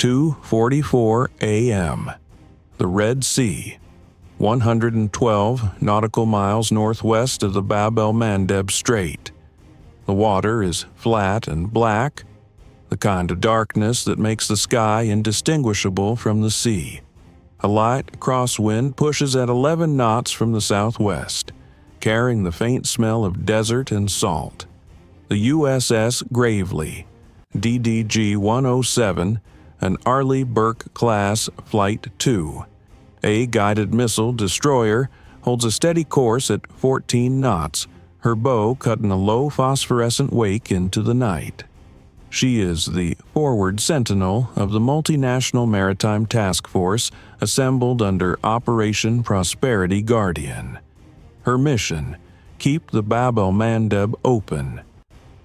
2:44 a.m. The Red Sea, 112 nautical miles northwest of the Bab el-Mandeb Strait. The water is flat and black, the kind of darkness that makes the sky indistinguishable from the sea. A light crosswind pushes at 11 knots from the southwest, carrying the faint smell of desert and salt. The USS Gravely, DDG-107, an Arleigh Burke-class Flight 2, a guided missile destroyer, holds a steady course at 14 knots, her bow cutting a low phosphorescent wake into the night. She is the forward sentinel of the multinational maritime task force assembled under Operation Prosperity Guardian. Her mission: keep the Bab el-Mandeb open.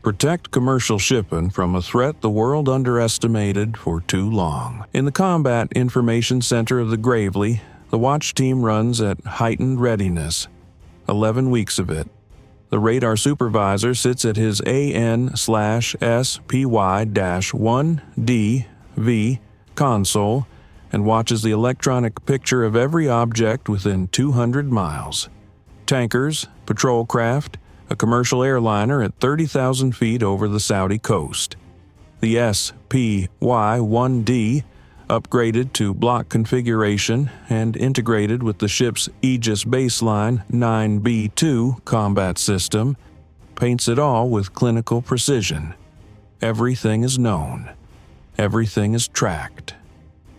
Protect commercial shipping from a threat the world underestimated for too long. In the Combat Information Center of the Gravely, the watch team runs at heightened readiness. 11 weeks of it. The radar supervisor sits at his AN/SPY-1DV console and watches the electronic picture of every object within 200 miles. Tankers, patrol craft, a commercial airliner at 30,000 feet over the Saudi coast. The SPY-1D, upgraded to block configuration and integrated with the ship's Aegis baseline 9B2 combat system, paints it all with clinical precision. Everything is known. Everything is tracked.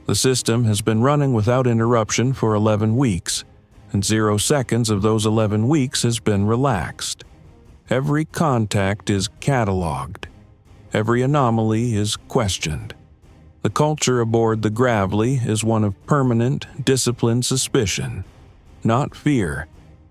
The system has been running without interruption for 11 weeks, and 0 seconds of those 11 weeks has been relaxed. Every contact is cataloged. Every anomaly is questioned. The culture aboard the Gravely is one of permanent, disciplined suspicion. Not fear,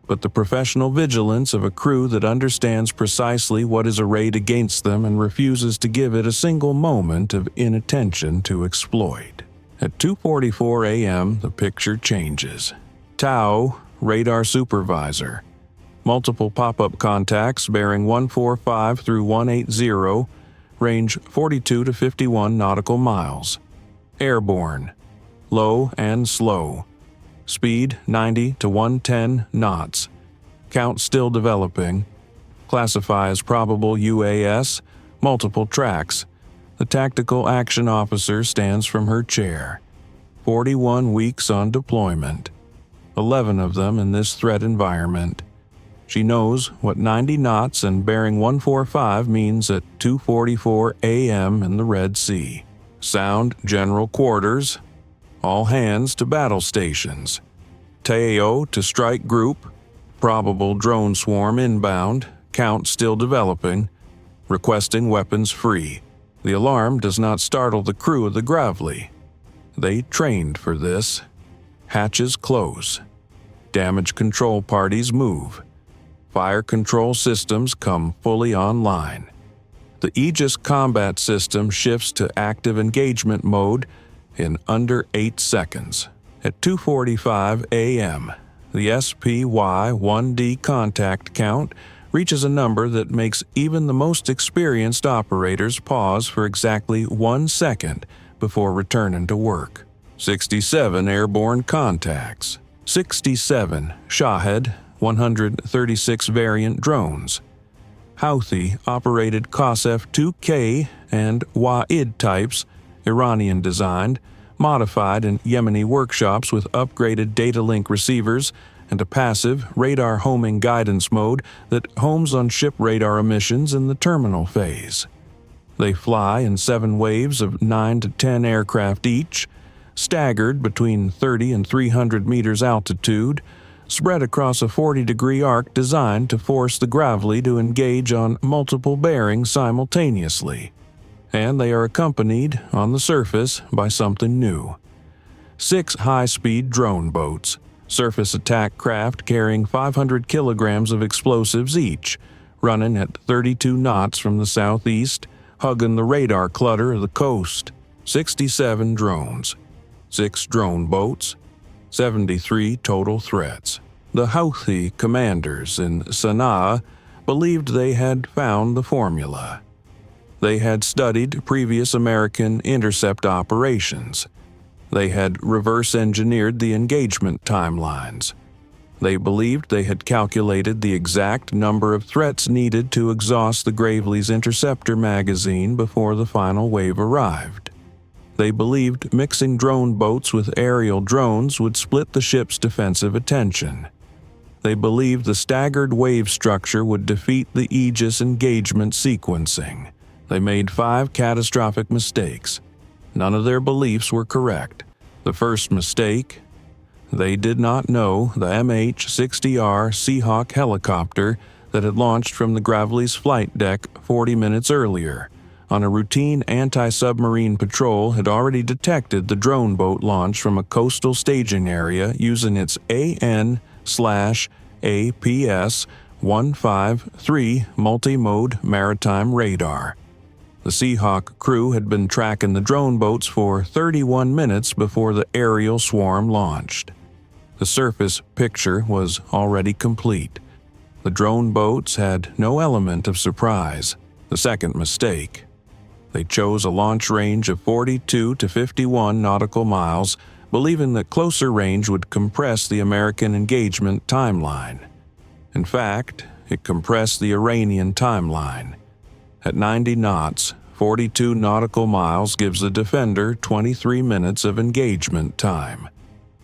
but the professional vigilance of a crew that understands precisely what is arrayed against them and refuses to give it a single moment of inattention to exploit. At 2:44 a.m., the picture changes. Tau, radar supervisor. Multiple pop-up contacts bearing 145 through 180, range 42 to 51 nautical miles. Airborne. Low and slow. Speed 90 to 110 knots. Count still developing. Classify as probable UAS. Multiple tracks. The tactical action officer stands from her chair. 41 weeks on deployment. 11 of them in this threat environment. She knows what 90 knots and bearing 145 means at 2:44 a.m. in the Red Sea. Sound general quarters. All hands to battle stations. TAO to strike group. Probable drone swarm inbound. Count still developing. Requesting weapons free. The alarm does not startle the crew of the Gravely. They trained for this. Hatches close. Damage control parties move. Fire control systems come fully online. The Aegis Combat System shifts to active engagement mode in under 8 seconds. At 2:45 a.m., the SPY-1D contact count reaches a number that makes even the most experienced operators pause for exactly 1 second before returning to work. 67 airborne contacts. 67 Shahed 136 variant drones. Houthi-operated Qasef-2K and Wa'id types, Iranian-designed, modified in Yemeni workshops with upgraded data link receivers and a passive radar homing guidance mode that homes on ship radar emissions in the terminal phase. They fly in 7 waves of 9 to 10 aircraft each, staggered between 30 and 300 meters altitude, spread across a 40-degree arc designed to force the Gravely to engage on multiple bearings simultaneously. And they are accompanied, on the surface, by something new. 6 high-speed drone boats, surface attack craft carrying 500 kilograms of explosives each, running at 32 knots from the southeast, hugging the radar clutter of the coast. 67 drones. 6 drone boats. 73 total threats. The Houthi commanders in Sana'a believed they had found the formula. They had studied previous American intercept operations. They had reverse-engineered the engagement timelines. They believed they had calculated the exact number of threats needed to exhaust the Gravely's interceptor magazine before the final wave arrived. They believed mixing drone boats with aerial drones would split the ship's defensive attention. They believed the staggered wave structure would defeat the Aegis engagement sequencing. They made 5 catastrophic mistakes. None of their beliefs were correct. The first mistake: they did not know the MH-60R Seahawk helicopter that had launched from the Gravely's flight deck 40 minutes earlier on a routine anti-submarine patrol had already detected the drone boat launch from a coastal staging area using its AN/APS-153 multi-mode maritime radar. The Seahawk crew had been tracking the drone boats for 31 minutes before the aerial swarm launched. The surface picture was already complete. The drone boats had no element of surprise. The second mistake: they chose a launch range of 42 to 51 nautical miles, believing that closer range would compress the American engagement timeline. In fact, it compressed the Iranian timeline. At 90 knots, 42 nautical miles gives the defender 23 minutes of engagement time.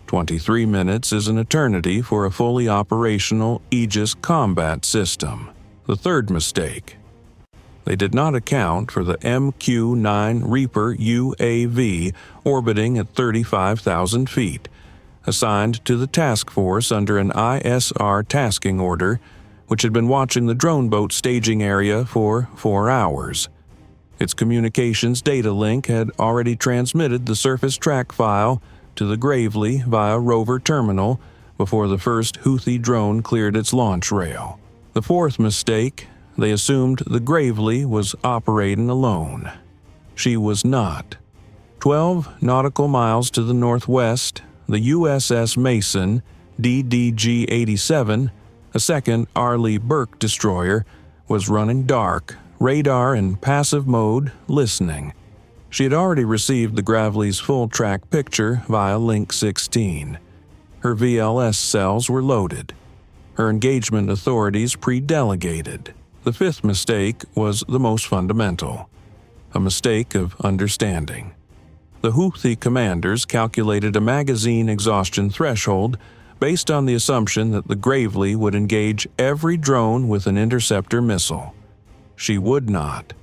23 minutes is an eternity for a fully operational Aegis Combat System. The third mistake: they did not account for the MQ-9 Reaper UAV orbiting at 35,000 feet, assigned to the task force under an ISR tasking order, which had been watching the drone boat staging area for 4 hours. Its communications data link had already transmitted the surface track file to the Gravely via rover terminal before the first Houthi drone cleared its launch rail. The fourth mistake: they assumed the Gravely was operating alone. She was not. 12 nautical miles to the northwest, the USS Mason, DDG-87, a second Arleigh Burke destroyer, was running dark, radar in passive mode, listening. She had already received the Gravely's full-track picture via Link 16. Her VLS cells were loaded. Her engagement authorities pre-delegated. The fifth mistake was the most fundamental: a mistake of understanding. The Houthi commanders calculated a magazine exhaustion threshold based on the assumption that the Gravely would engage every drone with an interceptor missile. She would not.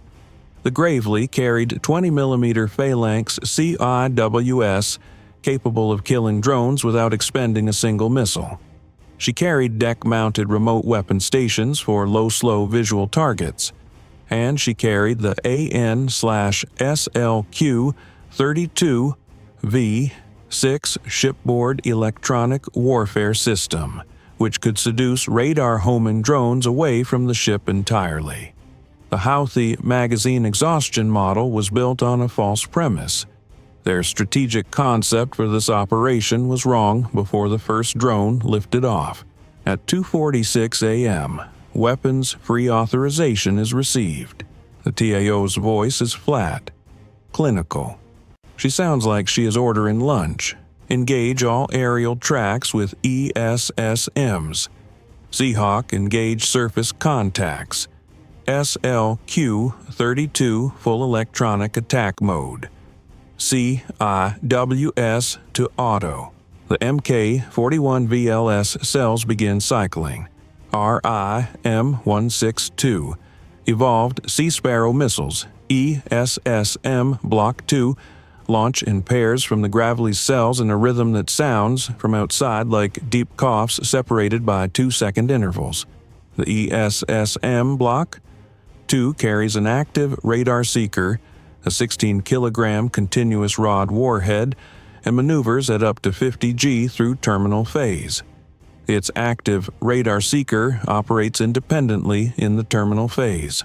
The Gravely carried 20mm Phalanx CIWS, capable of killing drones without expending a single missile. She carried deck-mounted remote weapon stations for low-slow visual targets, and she carried the AN/SLQ-32V6 shipboard electronic warfare system, which could seduce radar-homing drones away from the ship entirely. The Houthi magazine exhaustion model was built on a false premise. Their strategic concept for this operation was wrong before the first drone lifted off. At 2:46 a.m., weapons free authorization is received. The TAO's voice is flat, clinical. She sounds like she is ordering lunch. Engage all aerial tracks with ESSMs. Seahawk engage surface contacts. SLQ-32 full electronic attack mode. CIWS to auto. The MK-41 VLS cells begin cycling. RIM-162. Evolved Sea Sparrow missiles. ESSM Block 2 launch in pairs from the Gravely's cells in a rhythm that sounds from outside like deep coughs separated by 2-second intervals. The ESSM Block 2 carries an active radar seeker, a 16-kilogram continuous rod warhead, and maneuvers at up to 50 G through terminal phase. Its active radar seeker operates independently in the terminal phase.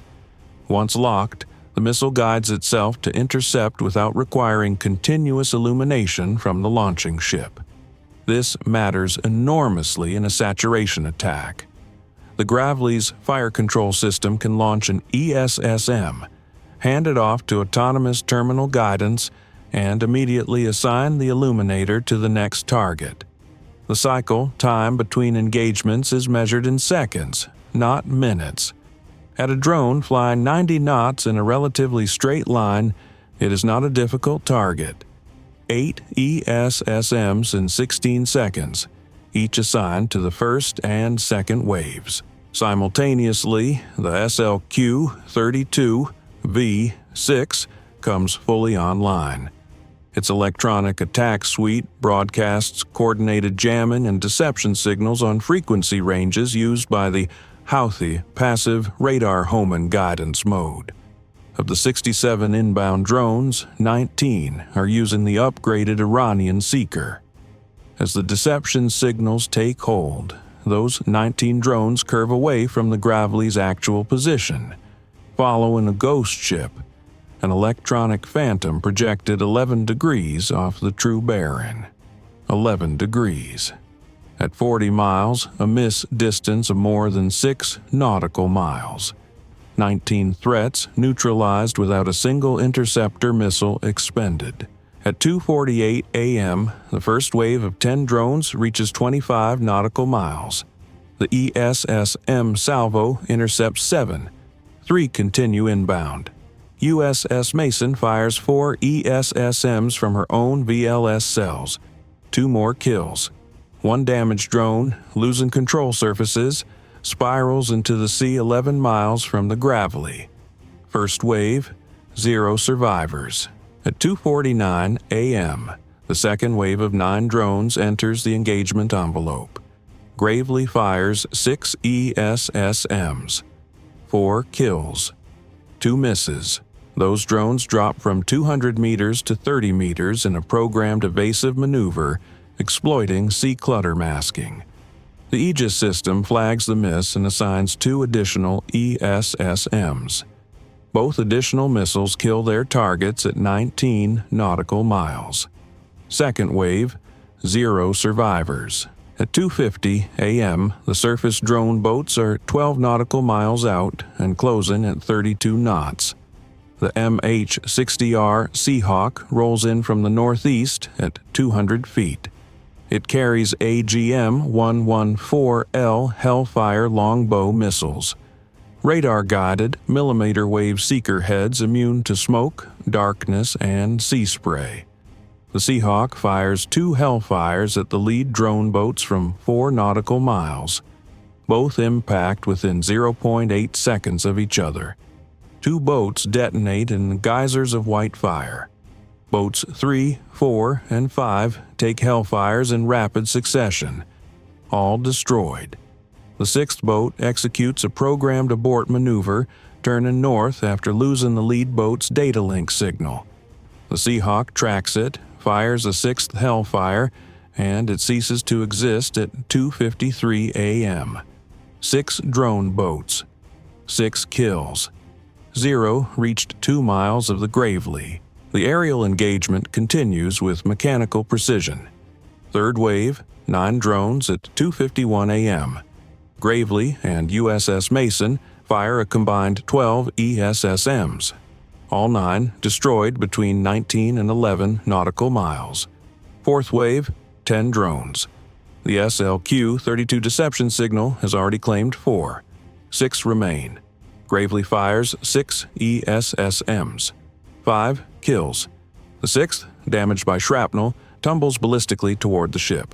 Once locked, the missile guides itself to intercept without requiring continuous illumination from the launching ship. This matters enormously in a saturation attack. The Gravely's fire control system can launch an ESSM, hand it off to autonomous terminal guidance, and immediately assign the illuminator to the next target. The cycle time between engagements is measured in seconds, not minutes. At a drone flying 90 knots in a relatively straight line, it is not a difficult target. 8 ESSMs in 16 seconds, each assigned to the first and second waves. Simultaneously, the SLQ-32V6 comes fully online. Its electronic attack suite broadcasts coordinated jamming and deception signals on frequency ranges used by the Houthi passive radar homing guidance mode. Of the 67 inbound drones, 19 are using the upgraded Iranian Seeker. As the deception signals take hold, those 19 drones curve away from the Gravely's actual position, following a ghost ship, an electronic phantom projected 11 degrees off the true bearing. 11 degrees. At 40 miles, a miss distance of more than 6 nautical miles. 19 threats neutralized without a single interceptor missile expended. At 2:48 a.m., the first wave of 10 drones reaches 25 nautical miles. The ESSM salvo intercepts 7. 3 continue inbound. USS Mason fires 4 ESSMs from her own VLS cells. 2 more kills. 1 damaged drone, losing control surfaces, spirals into the sea 11 miles from the Gravely. First wave, 0 survivors. At 2:49 a.m., the second wave of 9 drones enters the engagement envelope. Gravely fires 6 ESSMs. 4 kills. 2 misses. Those drones drop from 200 meters to 30 meters in a programmed evasive maneuver, exploiting sea clutter masking. The Aegis system flags the miss and assigns 2 additional ESSMs. Both additional missiles kill their targets at 19 nautical miles. Second wave, 0 survivors. At 2:50 a.m., the surface drone boats are 12 nautical miles out and closing at 32 knots. The MH-60R Seahawk rolls in from the northeast at 200 feet. It carries AGM-114L Hellfire longbow missiles. Radar-guided millimeter-wave seeker heads immune to smoke, darkness, and sea spray. The Seahawk fires 2 Hellfires at the lead drone boats from 4 nautical miles. Both impact within 0.8 seconds of each other. 2 boats detonate in geysers of white fire. Boats 3, 4, and 5 take Hellfires in rapid succession. All destroyed. The 6th boat executes a programmed abort maneuver, turning north after losing the lead boat's data link signal. The Seahawk tracks it, fires a 6th Hellfire, and it ceases to exist at 2:53 a.m. 6 drone boats. 6 kills. 0 reached 2 miles of the Gravely. The aerial engagement continues with mechanical precision. Third wave, 9 drones at 2:51 a.m. Gravely and USS Mason fire a combined 12 ESSMs. All 9 destroyed between 19 and 11 nautical miles. Fourth wave, 10 drones. The SLQ-32 deception signal has already claimed 4. 6 remain. Gravely fires 6 ESSMs. 5 kills. The 6th, damaged by shrapnel, tumbles ballistically toward the ship.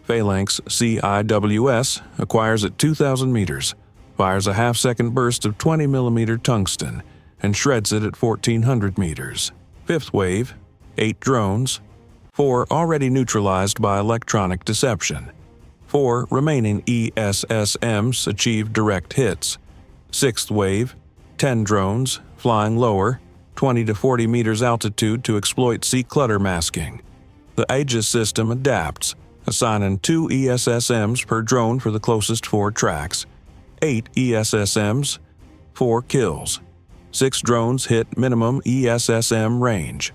Phalanx CIWS acquires at 2,000 meters, fires a half-second burst of 20mm tungsten, and shreds it at 1,400 meters. Fifth wave, 8 drones, 4 already neutralized by electronic deception. 4 remaining ESSMs achieve direct hits. Sixth wave, 10 drones, flying lower, 20 to 40 meters altitude to exploit sea clutter masking. The Aegis system adapts, assigning 2 ESSMs per drone for the closest 4 tracks. 8 ESSMs, 4 kills. 6 drones hit minimum ESSM range.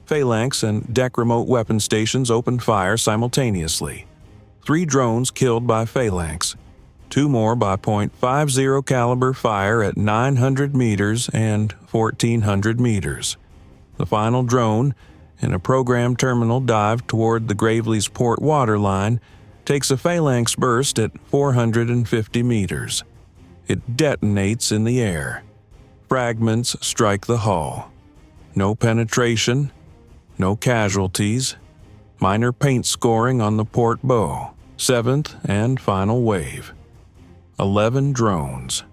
Phalanx and deck remote weapon stations open fire simultaneously. 3 drones killed by Phalanx. 2 more by .50 caliber fire at 900 meters and 1400 meters. The final drone, in a programmed terminal dive toward the Gravely's port waterline, takes a Phalanx burst at 450 meters. It detonates in the air. Fragments strike the hull. No penetration, no casualties, minor paint scoring on the port bow. 7th and final wave. 11 drones.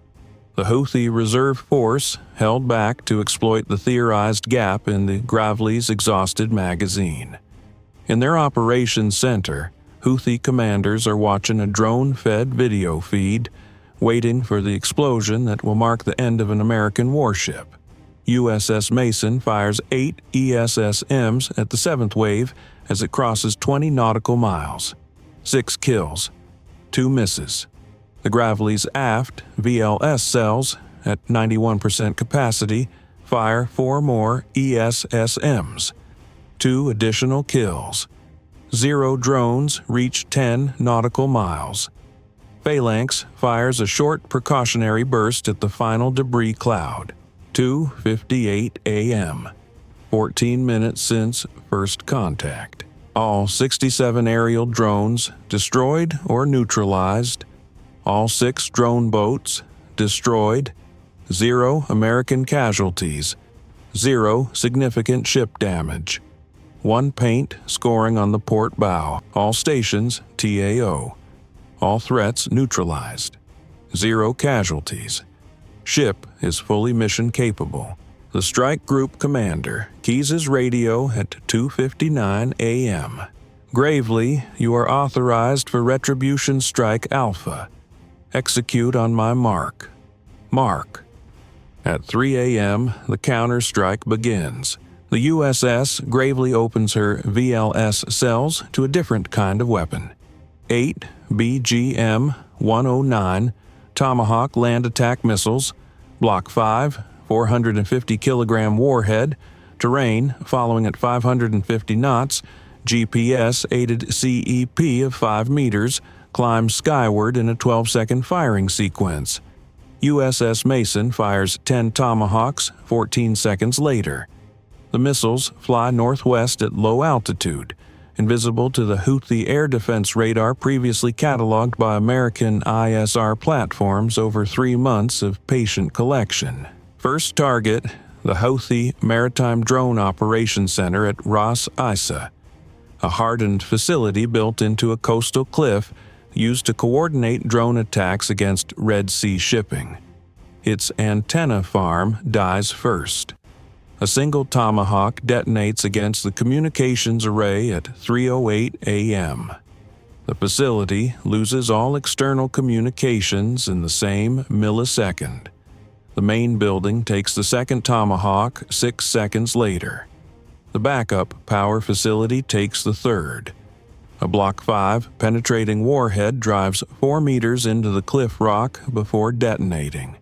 The Houthi reserve force held back to exploit the theorized gap in the Gravely's exhausted magazine. In their operations center, Houthi commanders are watching a drone-fed video feed, waiting for the explosion that will mark the end of an American warship. USS Mason fires 8 ESSMs at the 7th wave as it crosses 20 nautical miles. 6 kills, 2 misses. The Gravely's aft VLS cells, at 91% capacity, fire 4 more ESSMs. 2 additional kills. 0 drones reach 10 nautical miles. Phalanx fires a short precautionary burst at the final debris cloud. 2:58 a.m. 14 minutes since first contact. All 67 aerial drones destroyed or neutralized. All 6 drone boats destroyed. 0 American casualties. 0 significant ship damage. 1 paint scoring on the port bow. All stations TAO. All threats neutralized. 0 casualties. Ship is fully mission capable. The strike group commander keys his radio at 2:59 a.m. Gravely, you are authorized for Retribution Strike Alpha. Execute on my mark. Mark. At 3 a.m., the counter-strike begins. The USS Gravely opens her VLS cells to a different kind of weapon. 8 BGM-109 Tomahawk land attack missiles, Block 5, 450-kilogram warhead, terrain following at 550 knots, GPS-aided CEP of 5 meters, climbs skyward in a 12-second firing sequence. USS Mason fires 10 Tomahawks 14 seconds later. The missiles fly northwest at low altitude, invisible to the Houthi air defense radar previously cataloged by American ISR platforms over 3 months of patient collection. First target, the Houthi Maritime Drone Operations Center at Ras Isa, a hardened facility built into a coastal cliff used to coordinate drone attacks against Red Sea shipping. Its antenna farm dies first. A single Tomahawk detonates against the communications array at 3:08 a.m. The facility loses all external communications in the same millisecond. The main building takes the second Tomahawk 6 seconds later. The backup power facility takes the third. A Block 5 penetrating warhead drives 4 meters into the cliff rock before detonating.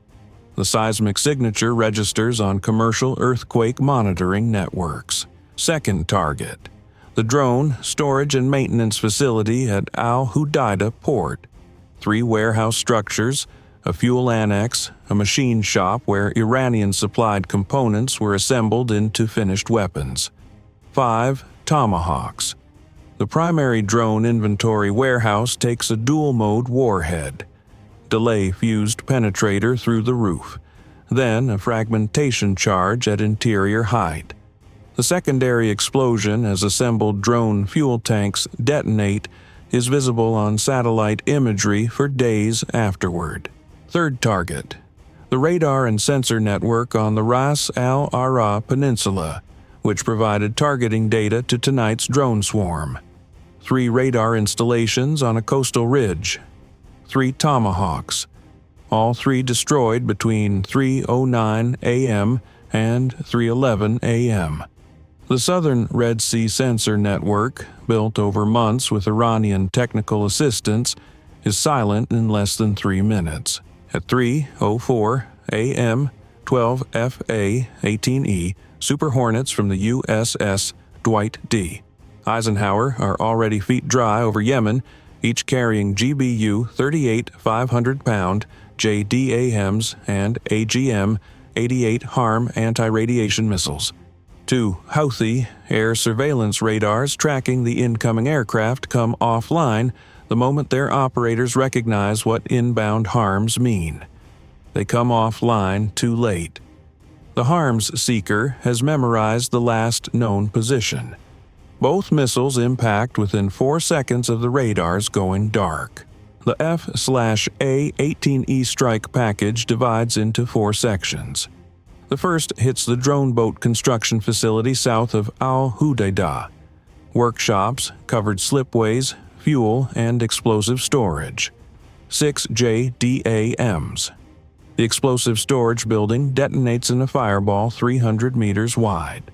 The seismic signature registers on commercial earthquake monitoring networks. Second target, the drone storage and maintenance facility at Al Hudaida Port. 3 warehouse structures, a fuel annex, a machine shop where Iranian-supplied components were assembled into finished weapons. 5 Tomahawks. The primary drone inventory warehouse takes a dual-mode warhead. Delay-fused penetrator through the roof. Then a fragmentation charge at interior height. The secondary explosion as assembled drone fuel tanks detonate is visible on satellite imagery for days afterward. Third target, the radar and sensor network on the Ras Al Ara Peninsula, which provided targeting data to tonight's drone swarm. 3 radar installations on a coastal ridge. 3 Tomahawks. All 3 destroyed between 3:09 a.m. and 3:11 a.m. The Southern Red Sea Sensor Network, built over months with Iranian technical assistance, is silent in less than 3 minutes. At 3:04 a.m., 12 FA-18E Super Hornets from the USS Dwight D. Eisenhower are already feet dry over Yemen each carrying GBU 38 500-pound JDAMs and AGM-88 HARM anti-radiation missiles. 2 Houthi air surveillance radars tracking the incoming aircraft come offline the moment their operators recognize what inbound harms mean. They come offline too late. The harms seeker has memorized the last known position. Both missiles impact within 4 seconds of the radars going dark. The F/A-18E strike package divides into 4 sections. The first hits the drone boat construction facility south of Al-Hudaydah. Workshops, covered slipways, fuel, and explosive storage. 6 JDAMs. The explosive storage building detonates in a fireball 300 meters wide.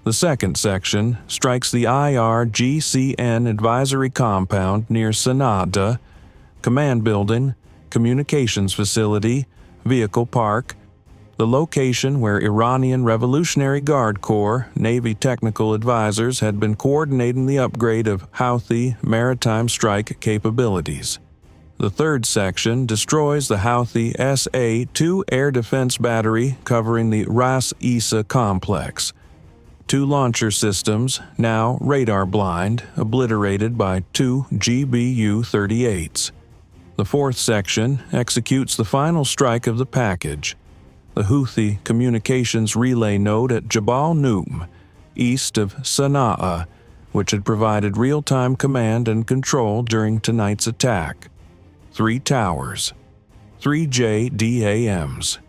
The second section strikes the IRGCN advisory compound near Sana'a, command building, communications facility, vehicle park, the location where Iranian Revolutionary Guard Corps Navy technical advisors had been coordinating the upgrade of Houthi maritime strike capabilities. The third section destroys the Houthi SA-2 air defense battery covering the Ras Isa complex. 2 launcher systems, now radar blind, obliterated by 2 GBU-38s. The fourth section executes the final strike of the package. The Houthi communications relay node at Jabal Nu'm, east of Sana'a, which had provided real-time command and control during tonight's attack. 3 towers, 3 JDAMs,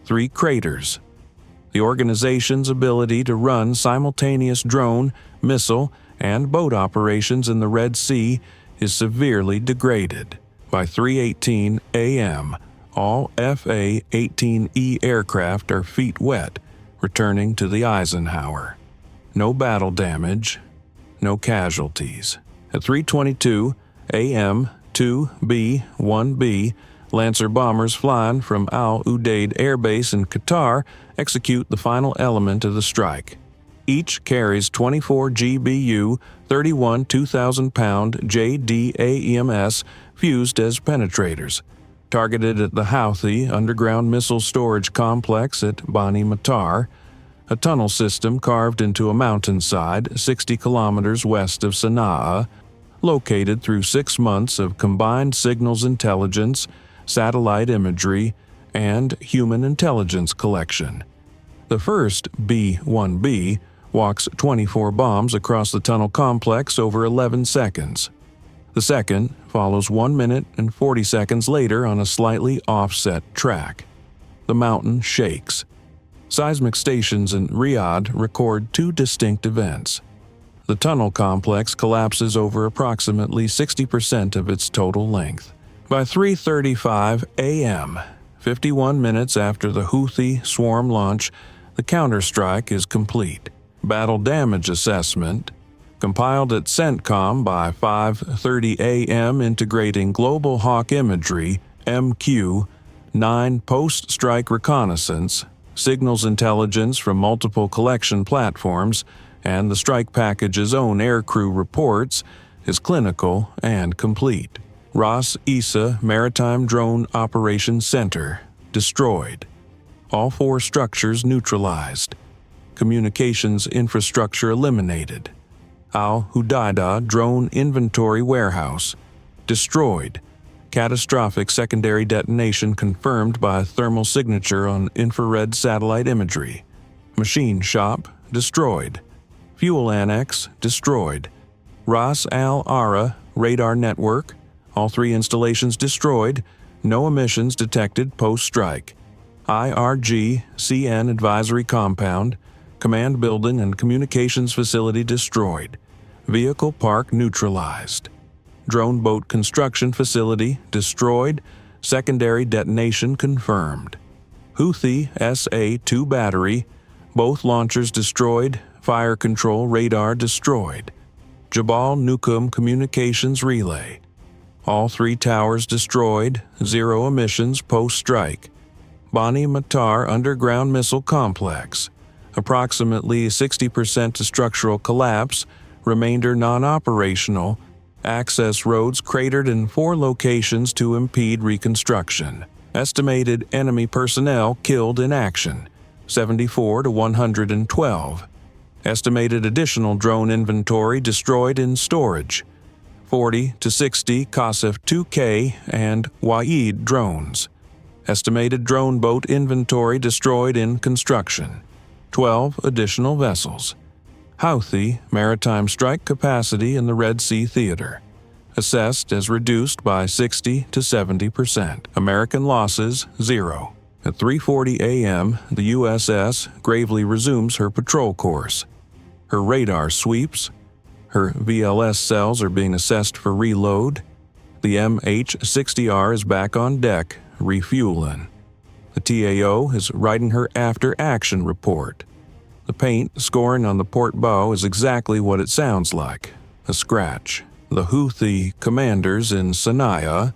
3 craters. The organization's ability to run simultaneous drone, missile, and boat operations in the Red Sea is severely degraded. By 3:18 a.m., all FA-18E aircraft are feet wet, returning to the Eisenhower. No battle damage, no casualties. At 3:22 a.m., 2B, 1B, Lancer bombers flying from Al Udeid Air Base in Qatar execute the final element of the strike. Each carries 24 GBU, 31 2,000-pound JDAMs fused as penetrators, targeted at the Houthi underground missile storage complex at Bani Matar, a tunnel system carved into a mountainside 60 kilometers west of Sana'a, located through 6 months of combined signals intelligence, satellite imagery, and human intelligence collection. The first B-1B walks 24 bombs across the tunnel complex over 11 seconds. The second follows 1 minute and 40 seconds later on a slightly offset track. The mountain shakes. Seismic stations in Riyadh record 2 distinct events. The tunnel complex collapses over approximately 60% of its total length. By 3:35 a.m., 51 minutes after the Houthi swarm launch, the counterstrike is complete. Battle damage assessment, compiled at CENTCOM by 5:30 a.m. integrating Global Hawk imagery, MQ, 9 post-strike reconnaissance, signals intelligence from multiple collection platforms, and the strike package's own aircrew reports, is clinical and complete. Ras Isa Maritime Drone Operations Center, destroyed. All 4 structures neutralized. Communications infrastructure eliminated. Al-Hudaydah Drone Inventory Warehouse, destroyed. Catastrophic secondary detonation confirmed by thermal signature on infrared satellite imagery. Machine shop, destroyed. Fuel annex, destroyed. Ras Al-Ara radar network, all 3 installations destroyed, no emissions detected post-strike. IRGCN advisory compound, command building and communications facility destroyed. Vehicle park neutralized. Drone boat construction facility destroyed, secondary detonation confirmed. Houthi SA-2 battery, both launchers destroyed, fire control radar destroyed. Jabal Nu'm communications relay. All 3 towers destroyed, 0 emissions post-strike. Bani Matar underground missile complex. Approximately 60% to structural collapse, remainder non-operational, Access roads cratered in 4 locations to impede reconstruction. Estimated enemy personnel killed in action, 74 to 112. Estimated additional drone inventory destroyed in storage, 40 to 60 Qasif 2K and Wa'id drones. Estimated drone boat inventory destroyed in construction, 12 additional vessels. Houthi maritime strike capacity in the Red Sea theater, assessed as reduced by 60 to 70%. American losses, 0. At 3:40 a.m., the USS Gravely resumes her patrol course. Her radar sweeps. Her VLS cells are being assessed for reload. The MH-60R is back on deck, refueling. The TAO is writing her after-action report. The paint scoring on the port bow is exactly what it sounds like, a scratch. The Houthi commanders in Sana'a,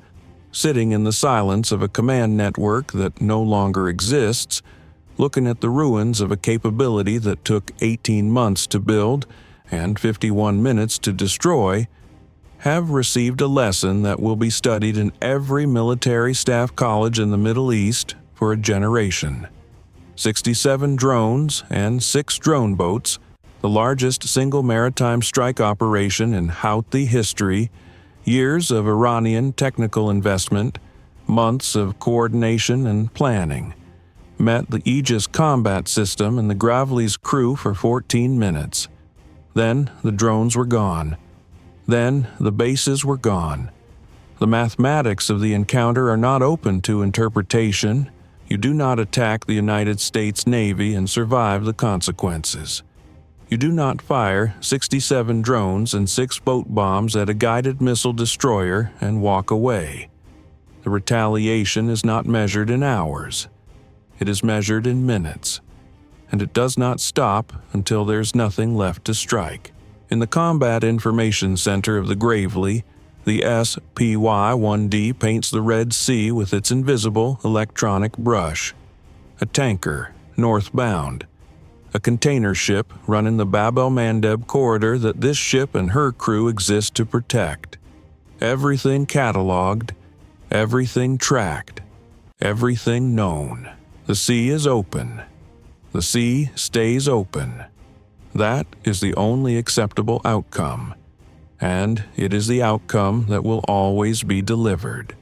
sitting in the silence of a command network that no longer exists, looking at the ruins of a capability that took 18 months to build and 51 minutes to destroy, have received a lesson that will be studied in every military staff college in the Middle East for a generation. 67 drones and 6 drone boats, the largest single maritime strike operation in Houthi history, years of Iranian technical investment, months of coordination and planning, met the Aegis Combat System and the Gravely's crew for 14 minutes. Then the drones were gone. Then the bases were gone. The mathematics of the encounter are not open to interpretation. You do not attack the United States Navy and survive the consequences. You do not fire 67 drones and 6 boat bombs at a guided missile destroyer and walk away. The retaliation is not measured in hours. It is measured in minutes. And it does not stop until there's nothing left to strike. In the Combat Information Center of the Gravely, the SPY-1D paints the Red Sea with its invisible electronic brush. A tanker, northbound. A container ship running the Bab el-Mandeb corridor that this ship and her crew exist to protect. Everything cataloged, everything tracked, everything known. The sea is open. The sea stays open. That is the only acceptable outcome. And it is the outcome that will always be delivered.